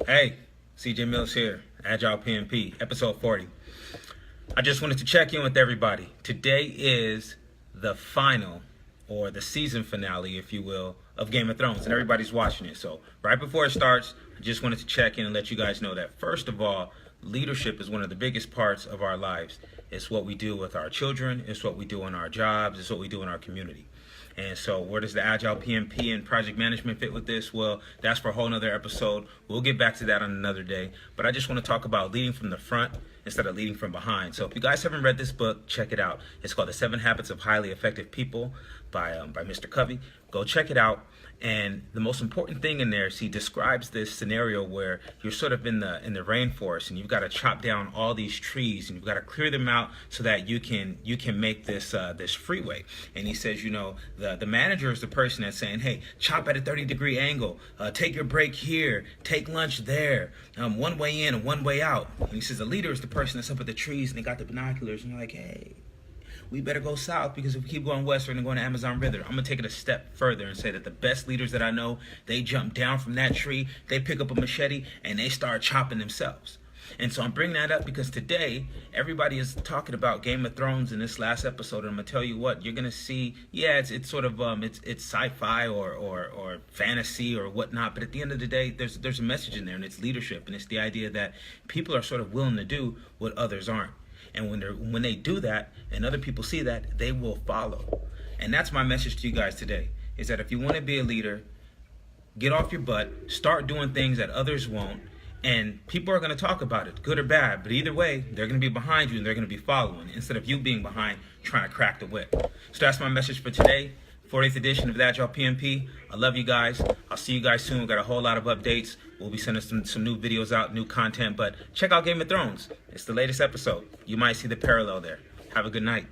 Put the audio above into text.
Hey, CJ Mills here, Agile PMP, episode 40. I just wanted to check in with everybody. Today is the final, or the season finale, if you will, of Game of Thrones, and everybody's watching it. So right before it starts, I just wanted to check in and let you guys know that, first of all, leadership is one of the biggest parts of our lives. It's what we do with our children, it's what we do in our jobs, it's what we do in our community. And so where does the Agile PMP and project management fit with this? Well, that's for a whole nother episode. We'll get back to that on another day. But I just want to talk about leading from the front instead of leading from behind. So if you guys haven't read this book, check it out. It's called The 7 Habits of Highly Effective People by Mr. Covey. Go check it out. And the most important thing in there is he describes this scenario where you're sort of in the rainforest and you've got to chop down all these trees and you've got to clear them out so that you can make this this freeway. And he says, you know, the manager is the person that's saying, hey, chop at a 30-degree angle, take your break here, take lunch there, one way in and one way out. And he says the leader is the person that's up at the trees and they got the binoculars and you're like, hey, we better go south because if we keep going west, we're going to go into Amazon River. I'm going to take it a step further and say that the best leaders that I know, they jump down from that tree, they pick up a machete, and they start chopping themselves. And so I'm bringing that up because today, everybody is talking about Game of Thrones in this last episode. And I'm going to tell you what, you're going to see, yeah, it's sort of, it's sci-fi or fantasy or whatnot. But at the end of the day, there's a message in there, and it's leadership. And it's the idea that people are sort of willing to do what others aren't. And when they do that and other people see that, they will follow. And that's my message to you guys today, is that if you want to be a leader, get off your butt, start doing things that others won't, and people are going to talk about it, good or bad. But either way, they're going to be behind you and they're going to be following instead of you being behind trying to crack the whip. So that's my message for today. 40th edition of the Agile PMP. I love you guys. I'll see you guys soon. We've got a whole lot of updates. We'll be sending some new videos out, new content. But check out Game of Thrones. It's the latest episode. You might see the parallel there. Have a good night.